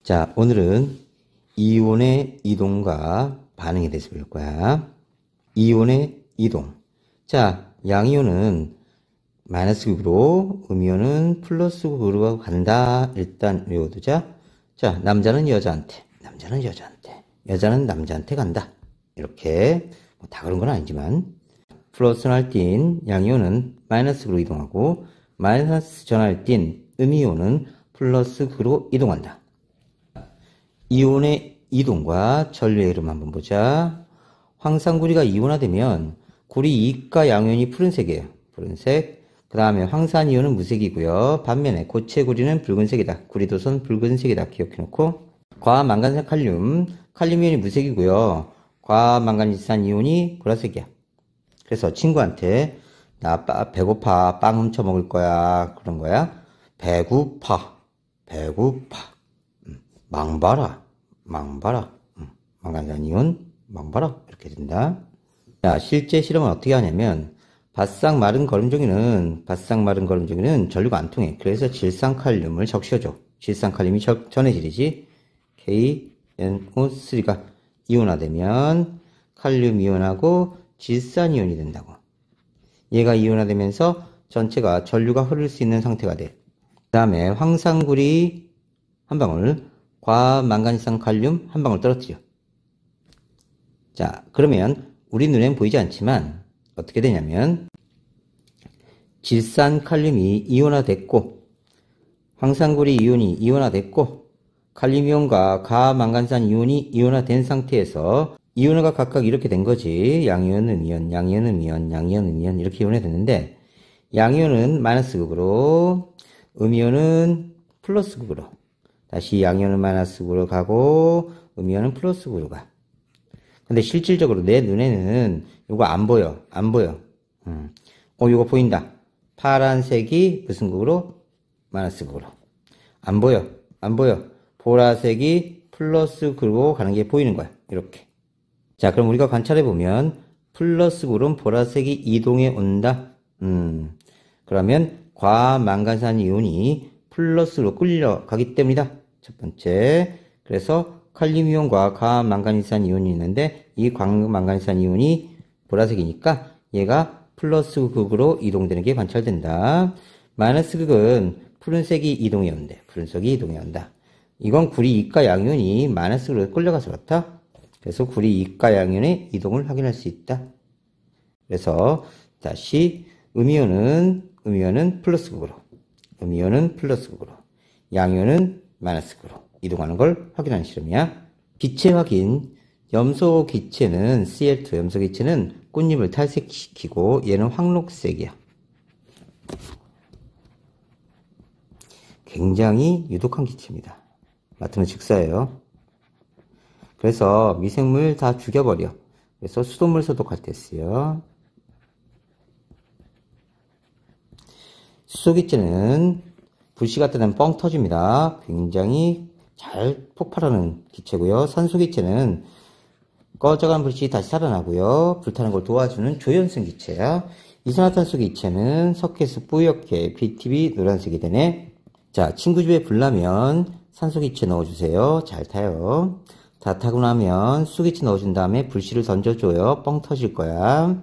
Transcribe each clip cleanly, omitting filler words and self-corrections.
자, 오늘은 이온의 이동과 반응에 대해서 배울 거야. 이온의 이동. 자, 양이온은 마이너스 극으로, 음이온은 플러스 극으로 간다. 일단 외워두자. 자, 남자는 여자한테, 여자는 남자한테 간다. 이렇게 다 그런 건 아니지만 플러스 전하를 띤 양이온은 마이너스 극으로 이동하고 마이너스 전하를 띤 음이온은 플러스 극으로 이동한다. 이온의 이동과 전류의 흐름 한번 보자. 황산구리가 이온화되면 구리 이가 양이온이 푸른색이에요. 푸른색. 그 다음에 황산이온은 무색이고요. 반면에 고체구리는 붉은색이다. 구리도선 붉은색이다. 기억해놓고. 과망간산 칼륨이온이 무색이고요. 과망간지산 이온이 보라색이야. 그래서 친구한테 나 배고파, 빵 훔쳐 먹을 거야. 그런 거야. 배고파. 망봐라. 망간산 이온, 망봐라. 이렇게 된다. 자, 실제 실험은 어떻게 하냐면, 바싹 마른 거름종이는 전류가 안 통해. 그래서 질산칼륨을 적셔줘. 질산칼륨이 전해질이지. KNO3가 이온화되면 칼륨 이온하고 질산 이온이 된다고. 얘가 이온화되면서 전체가 전류가 흐를 수 있는 상태가 돼. 그 다음에 황산구리 한 방울, 과망간지산 칼륨 한 방울 떨어뜨려. 자, 그러면 우리 눈엔 보이지 않지만 어떻게 되냐면 질산 칼륨이 이온화됐고 황산구리 이온이 이온화됐고 칼륨 이온과 과망간산 이온이 이온화된 상태에서 이온화가 각각 이렇게 된 거지. 양이온, 음이온, 양이온, 음이온, 양이온, 음이온 이렇게 이온이 됐는데 양이온은 마이너스 극으로 음이온은 플러스 극으로 다시 양이온은 마이너스 극으로 가고 음이온은 플러스 극으로 가. 근데 실질적으로 내 눈에는 이거 안 보여. 이거 보인다. 파란색이 무슨 극으로? 마이너스 극으로. 안 보여. 보라색이 플러스 극으로 가는 게 보이는 거야. 이렇게. 자, 그럼 우리가 관찰해 보면 플러스 극으로는 보라색이 이동해 온다. 그러면 과망간산 이온이 플러스로 끌려가기 때문이다. 첫 번째. 그래서 칼륨 이온과 과망간지산 이온이 있는데 이 과망간지산 이온이 보라색이니까 얘가 플러스 극으로 이동되는 게 관찰된다. 마이너스 극은 푸른색이 이동해 온대. 이건 구리 이가 양이온이 마이너스 극으로 끌려가서 그렇다. 그래서 구리 이가 양이온의 이동을 확인할 수 있다. 그래서 다시 음이온은 플러스 극으로, 양이온은 마이너스 극으로 이동하는 걸 확인하는 실험이야. 기체 확인. 염소 기체는 Cl2 염소 기체는 꽃잎을 탈색시키고 얘는 황록색이야. 굉장히 유독한 기체입니다. 맡으면 즉사예요. 그래서 미생물 다 죽여버려. 그래서 수돗물 소독할 때 쓰여. 수소기체는 불씨가 뜨면 뻥 터집니다. 굉장히 잘 폭발하는 기체고요. 산소기체는 꺼져간 불씨 다시 살아나고요. 불타는 걸 도와주는 조연성 기체야. 이산화탄소 기체는 석회수 뿌옇게 BTB 노란색이 되네. 자, 친구 집에 불 나면 산소기체 넣어주세요. 잘 타요. 다 타고 나면 수소기체 넣어준 다음에 불씨를 던져줘요. 뻥 터질 거야.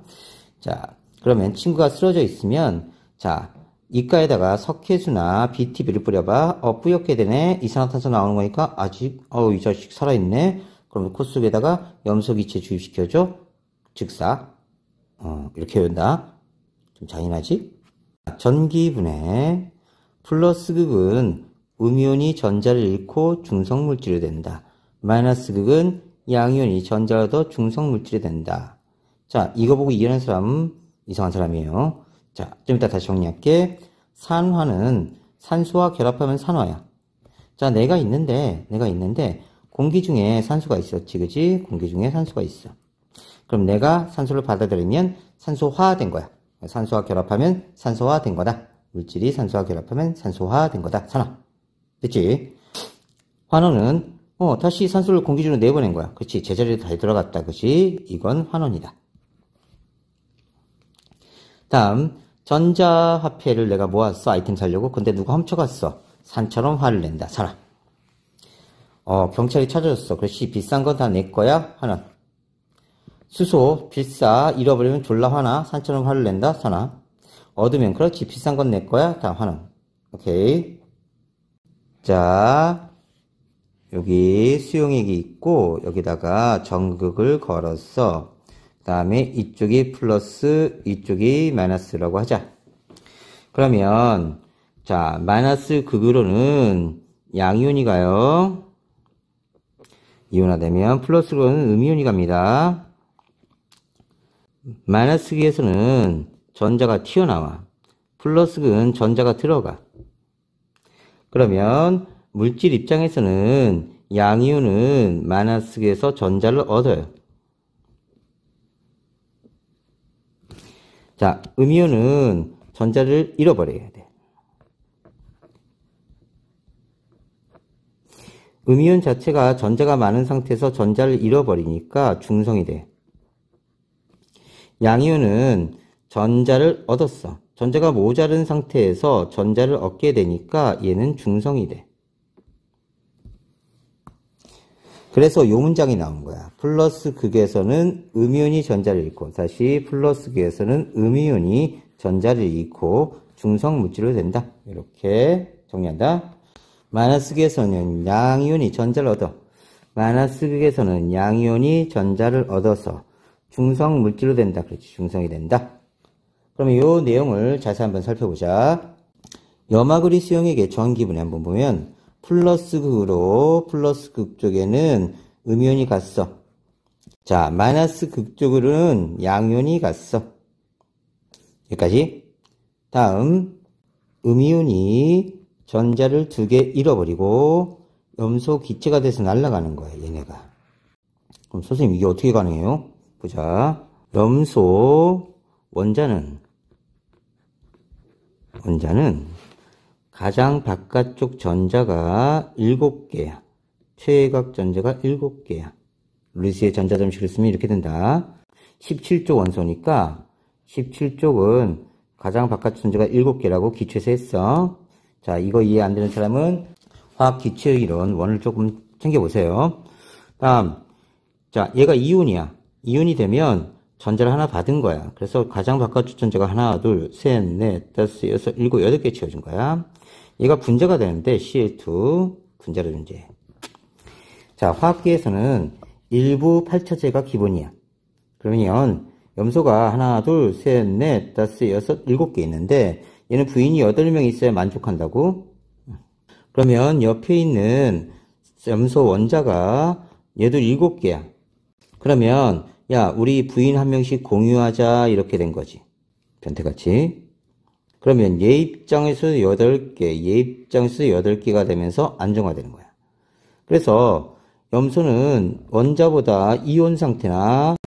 자, 그러면 친구가 쓰러져 있으면 자, 이가에다가 석회수나 BTB를 뿌려봐. 뿌옇게 되네. 이산화탄소 나오는 거니까 아직 이 자식 살아있네. 그럼 코 속에다가 염소기체 주입시켜줘. 즉사. 이렇게 외운다. 좀 잔인하지? 전기분해. 플러스 극은 음이온이 전자를 잃고 중성물질이 된다. 마이너스 극은 양이온이 전자를 얻어 중성물질이 된다. 자, 이거 보고 이해하는 사람은 이상한 사람이에요. 자, 좀 이따 다시 정리할게. 산화는 산소와 결합하면 산화야. 자, 내가 있는데 공기 중에 산소가 있었지, 그지? 공기 중에 산소가 있어. 그럼 내가 산소를 받아들이면 산소화된 거야. 산소와 결합하면 산소화된 거다. 물질이 산소와 결합하면 산소화된 거다. 산화. 됐지? 환원은 다시 산소를 공기 중으로 내보낸 거야. 그렇지? 제자리에 다시 들어갔다. 그렇지? 이건 환원이다. 다음 전자화폐를 내가 모았어. 아이템 사려고. 근데 누가 훔쳐갔어. 산처럼 화를 낸다. 산화. 경찰이 찾아줬어. 그렇지. 비싼 건 다 내 거야? 하나. 수소, 비싸. 잃어버리면 졸라 화나. 산처럼 화를 낸다? 사나. 얻으면, 그렇지. 비싼 건 내 거야? 다 화나. 오케이. 자, 여기 수용액이 있고, 여기다가 전극을 걸었어. 그 다음에 이쪽이 플러스, 이쪽이 마이너스라고 하자. 그러면, 자, 마이너스 극으로는 양이온이 가요. 이온화되면 플러스로는 음이온이 갑니다. 마이너스 극에서는 전자가 튀어나와. 플러스 극은 전자가 들어가. 그러면 물질 입장에서는 양이온은 마이너스 극에서 전자를 얻어요. 자, 음이온은 전자를 잃어버려야 돼. 음이온 자체가 전자가 많은 상태에서 전자를 잃어버리니까 중성이 돼. 양이온은 전자를 얻었어. 전자가 모자른 상태에서 전자를 얻게 되니까 얘는 중성이 돼. 그래서 요 문장이 나온 거야. 플러스 극에서는 음이온이 전자를 잃고, 다시 플러스 극에서는 음이온이 전자를 잃고 중성 물질로 된다. 이렇게 정리한다. 마이너스 극에서는 양이온이 전자를 얻어. 마이너스 극에서는 양이온이 전자를 얻어서 중성 물질로 된다. 그렇지. 중성이 된다. 그러면 요 내용을 자세히 한번 살펴보자. 염화그리 수용액의 전기분해 한번 보면 플러스 극으로 플러스 극 쪽에는 음이온이 갔어. 자, 마이너스 극 쪽으로는 양이온이 갔어. 여기까지. 다음 음이온이 전자를 2개 잃어버리고 염소 기체가 돼서 날아가는 거야, 얘네가. 그럼 선생님 이게 어떻게 가능해요? 보자. 염소 원자는 가장 바깥쪽 전자가 7개야. 최외곽 전자가 7개야. 루이스의 전자점식을 쓰면 이렇게 된다. 17쪽 원소니까 17쪽은 가장 바깥쪽 전자가 7개라고 기초에서 했어. 자, 이거 이해 안 되는 사람은 화학 기초의 이론 원을 조금 챙겨보세요. 다음, 자, 얘가 이온이야. 이온이 되면 전자를 하나 받은 거야. 그래서 가장 바깥쪽 전자가 하나, 둘, 셋, 넷, 다섯, 여섯, 일곱, 8개 채워준 거야. 얘가 분자가 되는데 Cl2 분자로 존재해. 자, 화학기에서는 일부 8차제가 기본이야. 그러면 염소가 하나, 둘, 셋, 넷, 다섯, 여섯, 7개 있는데 얘는 부인이 8명 있어야 만족한다고? 그러면 옆에 있는 염소 원자가 얘도 7개야. 그러면 야, 우리 부인 한 명씩 공유하자 이렇게 된 거지. 변태같이. 그러면 얘 입장에서 8개, 얘 입장에서 8개가 되면서 안정화되는 거야. 그래서 염소는 원자보다 이온 상태나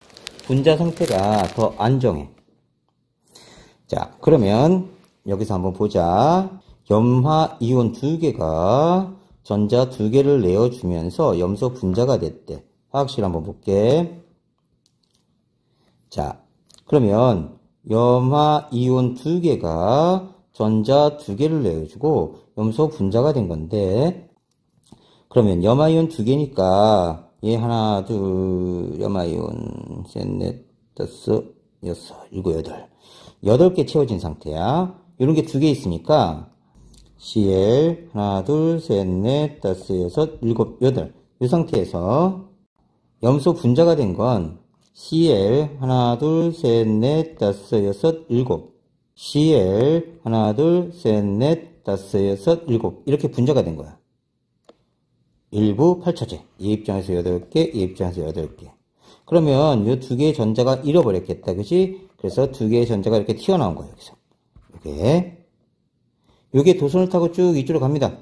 분자 상태가 더 안정해. 자, 그러면 여기서 한번 보자. 염화 이온 2개가 전자 2개를 내어주면서 염소 분자가 됐대. 화학식 한번 볼게. 자, 그러면 염화 이온 2개가 전자 2개를 내어주고 염소 분자가 된 건데, 그러면 염화 이온 2개니까 얘 하나, 둘, 염화 이온 셋, 넷, 다섯, 여섯, 일곱, 8개 채워진 상태야. 이런 게 2개 있으니까 Cl 하나, 둘, 셋, 넷, 다섯, 여섯, 일곱, 8. 이 상태에서 염소 분자가 된 건 Cl 하나, 둘, 셋, 넷, 다섯, 여섯, 일곱. Cl 하나, 둘, 셋, 넷, 다섯, 여섯, 일곱. 이렇게 분자가 된 거야. 일부 8차제. 얘 입장에서 8개, 얘 입장에서 8개. 그러면 이 2개의 전자가 잃어버렸겠다. 그치? 그래서 2개의 전자가 이렇게 튀어나온 거예요. 여기서. 요게 도선을 타고 쭉 이쪽으로 갑니다.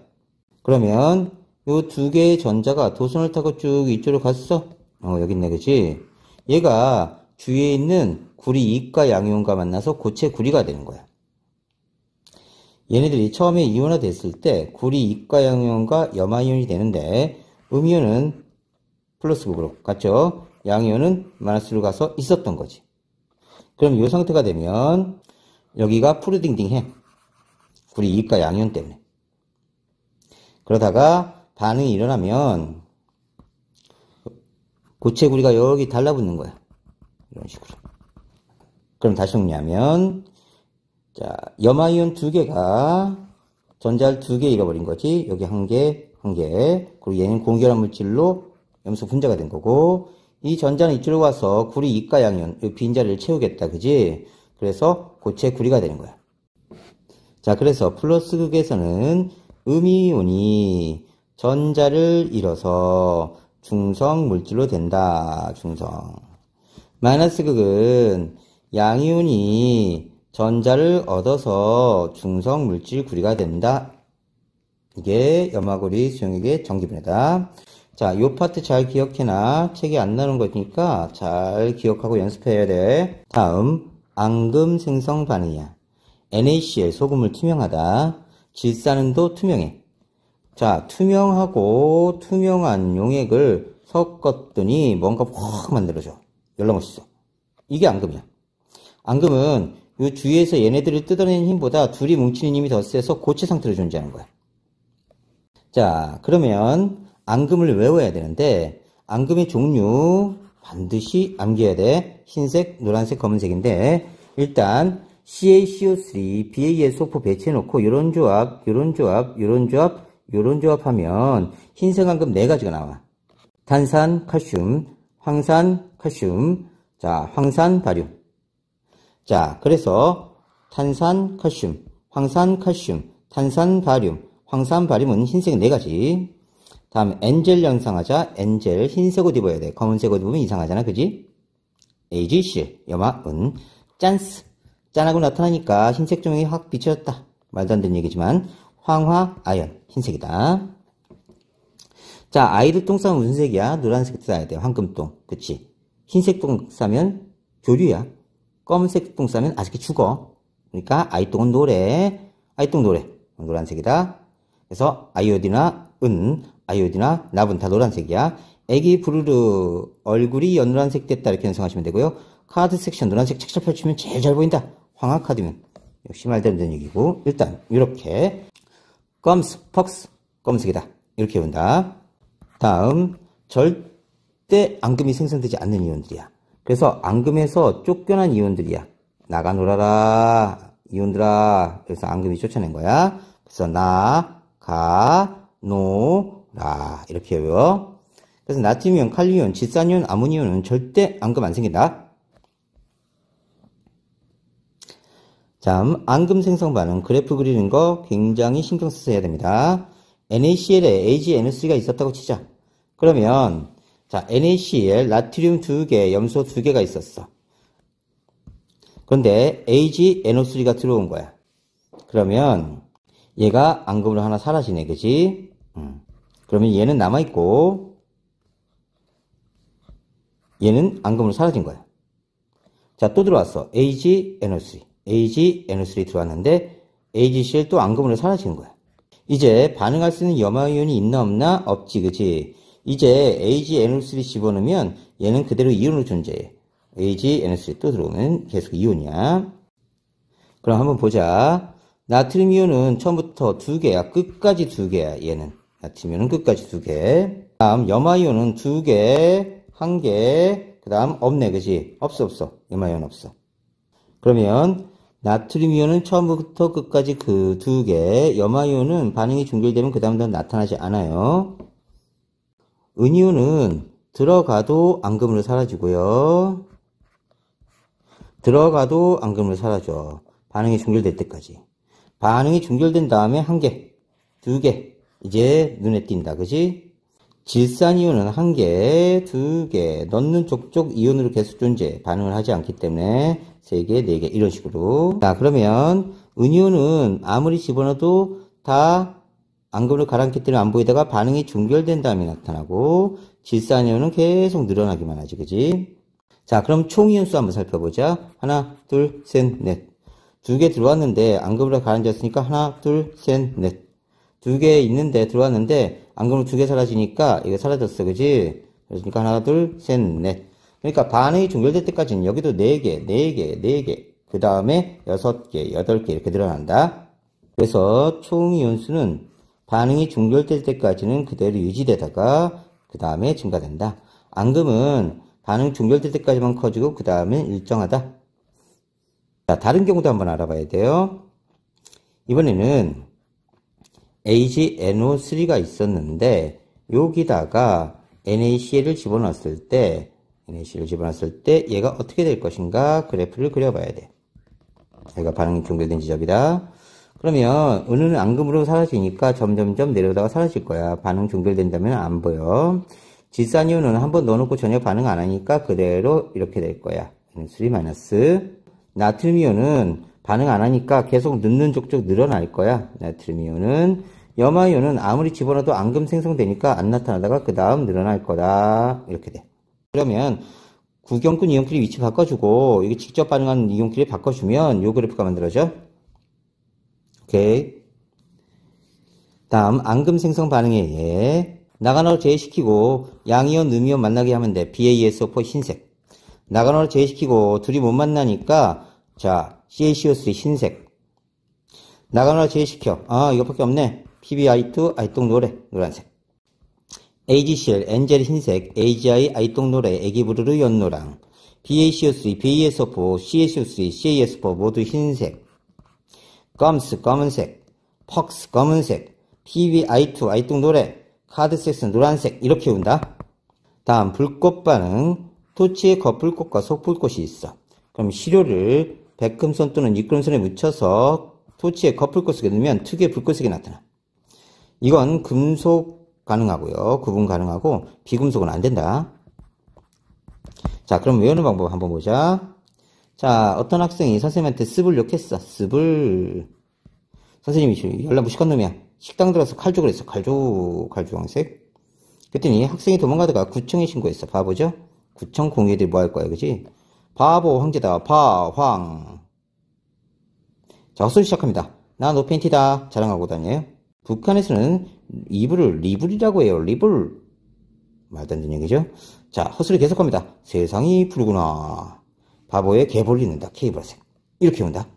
그러면 요 2개의 전자가 도선을 타고 쭉 이쪽으로 갔어. 여기 있네. 그치? 얘가 주위에 있는 구리 이과 양이온과 만나서 고체 구리가 되는 거야. 얘네들이 처음에 이온화 됐을 때 구리 이과 양이온과 염화이온이 되는데, 음이온은 플러스극으로 갔죠. 양이온은 마이너스로 가서 있었던 거지. 그럼 이 상태가 되면 여기가 푸르딩딩해. 구리 이과 양이온 때문에. 그러다가 반응이 일어나면 고체 구리가 여기 달라붙는 거야. 이런 식으로. 그럼 다시 정리하면, 자, 염화이온 2개가 전자를 2개 잃어버린 거지. 여기 1개, 1개. 그리고 얘는 공결한 물질로 염소 분자가 된 거고, 이 전자는 이쪽으로 와서 구리 이가 양이온, 이 빈자리를 채우겠다. 그지? 그래서 고체 구리가 되는 거야. 자, 그래서 플러스 극에서는 음이온이 전자를 잃어서 중성 물질로 된다. 중성. 마이너스 극은 양이온이 전자를 얻어서 중성 물질 구리가 된다. 이게 염화구리 수용액의 전기분해다. 자, 요 파트 잘 기억해놔. 책이 안 나오는 거니까 잘 기억하고 연습해야 돼. 다음, 앙금 생성 반응이야. NaCl, 소금물 투명하다. 질산은도 투명해. 자, 투명하고 투명한 용액을 섞었더니 뭔가 확 만들어져. 열나 멋있어. 이게 앙금이야. 앙금은 요 주위에서 얘네들을 뜯어내는 힘보다 둘이 뭉치는 힘이 더 세서 고체 상태로 존재하는 거야. 자, 그러면 앙금을 외워야 되는데, 앙금의 종류 반드시 암기해야 돼. 흰색, 노란색, 검은색인데, 일단 CaCO3, BaSO4 배치해놓고 요런 조합, 요런 조합, 요런 조합, 요런 조합 하면 흰색 앙금 4가지가 나와. 탄산, 칼슘, 황산, 칼슘, 자, 황산, 바륨. 자, 그래서 탄산, 칼슘, 황산, 칼슘, 탄산, 바륨, 황산, 바륨은 흰색 4가지. 다음 엔젤 연상하자. 엔젤, 흰색 옷 입어야 돼. 검은색 옷 입으면 이상하잖아. 그지? AgCl, 염화, 은, 짠스. 짠하고 나타나니까 흰색 조명이 확 비춰졌다. 말도 안 되는 얘기지만 황화, 아연, 흰색이다. 자, 아이들 똥 싸면 무슨 색이야? 노란색 싸야 돼. 황금똥. 그치? 흰색 똥 싸면 교류야. 검은색 똥 싸면 아쉽게 죽어. 그러니까 아이똥은 노래. 아이똥 노래. 노란색이다. 그래서 아이오디나 은, 아이오디나 납은 다 노란색이야. 애기 부르르 얼굴이 연노란색 됐다. 이렇게 연상하시면 되고요. 카드 섹션 노란색 책잘 펼치면 제일 잘 보인다. 황화 카드면. 역시 말도 안 되는 얘기고. 일단 이렇게 검스, 퍽스, 검은색이다. 이렇게 본다. 다음, 절대 앙금이 생성되지 않는 이온들이야. 그래서 앙금에서 쫓겨난 이온들이야. 나가 놀아라, 이온들아. 그래서 앙금이 쫓아낸 거야. 그래서 나가 노라 이렇게 외워. 그래서 나트륨이온, 칼륨이온, 질산이온, 아모니온은 절대 앙금 안 생긴다. 다음, 앙금 생성 반응 그래프 그리는 거 굉장히 신경 써서 해야 됩니다. NaCl에 AgNO3가 있었다고 치자. 그러면 자, NaCl, 나트륨 2개, 염소 2개가 있었어. 그런데 AgNO3가 들어온 거야. 그러면 얘가 앙금으로 하나 사라지네. 그지? 그러면 얘는 남아있고 얘는 앙금으로 사라진 거야. 자, 또 들어왔어. AgNO3. AgNO3 들어왔는데 AgCl 또 앙금으로 사라지는 거야. 이제 반응할 수 있는 염화이온이 있나 없나? 없지. 그치? 이제 AgNO3 집어넣으면 얘는 그대로 이온으로 존재해. AgNO3 또 들어오면 계속 이온이야. 그럼 한번 보자. 나트륨 이온은 처음부터 2개야. 끝까지 2개야. 얘는. 나트륨 이온은 끝까지 2개. 다음 염화이온은 2개, 1개. 그 다음 없네. 그치? 없어. 염화이온 없어. 그러면 나트륨 이온은 처음부터 끝까지 그 2개. 염화이온은 반응이 중결되면 그 다음부터 나타나지 않아요. 은이온은 들어가도 앙금으로 사라지고요. 들어가도 앙금으로 사라져. 반응이 중결될 때까지. 반응이 중결된 다음에 1개, 2개. 이제 눈에 띈다. 그지? 질산이온은 1개, 2개. 넣는 쪽쪽 이온으로 계속 존재. 반응을 하지 않기 때문에 3개, 4개. 이런 식으로. 자, 그러면 은이온은 아무리 집어넣어도 다 앙금으로 가라앉기 때문에 안 보이다가 반응이 중결된 다음에 나타나고, 질산이온은 계속 늘어나기만 하지. 그지? 자, 그럼 총 이온수 한번 살펴보자. 하나, 둘, 셋, 넷. 2개 들어왔는데 앙금으로 가라앉았으니까 하나, 둘, 셋, 넷. 2개 있는데 들어왔는데 앙금으로 2개 사라지니까 이거 사라졌어. 그지? 그러니까 하나, 둘, 셋, 넷. 그러니까 반응이 중결될 때까지는 여기도 4개, 4개, 4개. 그 다음에 6개, 8개 이렇게 늘어난다. 그래서 총 이온수는 반응이 중결될 때까지는 그대로 유지되다가 그 다음에 증가된다. 앙금은 반응 종결될 때까지만 커지고 그 다음엔 일정하다. 자, 다른 경우도 한번 알아봐야 돼요. 이번에는 AgNO3가 있었는데 여기다가 NaCl을 집어넣었을 때 얘가 어떻게 될 것인가 그래프를 그려봐야 돼. 여기가 반응이 종결된 지점이다. 그러면 은은 앙금으로 사라지니까 점점점 내려오다가 사라질 거야. 반응 종결된다면 안 보여. 질산이온은 한번 넣어놓고 전혀 반응 안 하니까 그대로 이렇게 될 거야. NO3-. 나트륨이온은 반응 안 하니까 계속 넣는 족족 늘어날 거야. 나트륨이온은. 염화이온은 아무리 집어넣어도 앙금 생성되니까 안 나타나다가 그 다음 늘어날 거다. 이렇게 돼. 그러면 구경꾼 이온끼리 위치 바꿔주고 이게 직접 반응하는 이온끼리 바꿔주면 요 그래프가 만들어져. 오케이. 다음 앙금 생성 반응에 의해 나가노를 제외시키고 양이온, 음이온 만나게 하면 돼. BaSO4 흰색. 나가노를 제외시키고 둘이 못 만나니까 자 CaCO3 흰색. 나가노를 제외시켜. 아 이것밖에 없네. PbI2 I동 노래 노란색. AgCl 엔젤 흰색. AgI I동 노래 애기부르르 연노랑. BaCO3 BaSO4 CaCO3 CaS4 모두 흰색. 껌스 검은색. 퍽스 검은색. PbI2 I동 노래 카드섹스 노란색. 이렇게 온다. 다음 불꽃 반응. 토치에 겉불꽃과 속불꽃이 있어. 그럼 시료를 백금손 또는 니크롬손에 묻혀서 토치에 겉불꽃을 넣으면 특유의 불꽃색이 나타나. 이건 금속 가능하고요. 구분 가능하고 비금속은 안 된다. 자, 그럼 외우는 방법 한번 보자. 자, 어떤 학생이 선생님한테 습을 욕했어. 습을. 선생님이 연락 무식한 놈이야. 식당 들어서 칼 줘 그랬어. 칼 줘. 칼주황색. 그랬더니 학생이 도망가다가 구청에 신고했어. 바보죠? 구청 공익들이 뭐 할 거야, 그지? 바보 황제다. 바황. 자, 헛소리 시작합니다. 나 노팬티다. 자랑하고 다녀요. 북한에서는 이불을 리불이라고 해요. 리불. 말도 안 되는 얘기죠? 자, 헛소리 계속합니다. 세상이 푸르구나. 바보의 개볼을 잇는다. 케이블색. 이렇게 온다.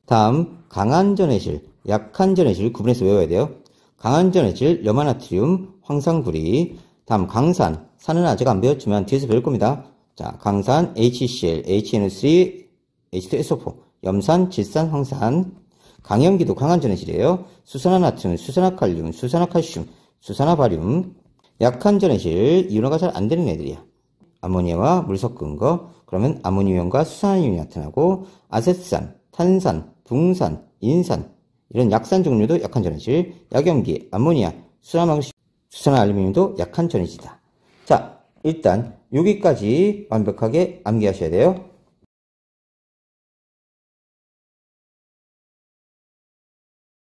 다음 강한 전해질, 약한 전해질 구분해서 외워야 돼요. 강한 전해질, 염화나트륨, 황산구리. 다음 강산, 산은 아직 안 배웠지만 뒤에서 배울 겁니다. 자, 강산, HCl, HNO3, H2SO4, 염산, 질산, 황산. 강염기도 강한 전해질이에요. 수산화나트륨, 수산화칼륨, 수산화칼슘, 수산화바륨. 약한 전해질, 이온화가 잘 안 되는 애들이야. 아모니아와 물 섞은 거. 그러면 아모니움과 수산화이온이 나타나고 아세트산, 탄산, 붕산, 인산 이런 약산 종류도 약한 전해질. 약염기, 암모니아, 수산화알루미늄도 약한 전해질이다. 자, 일단 여기까지 완벽하게 암기하셔야 돼요.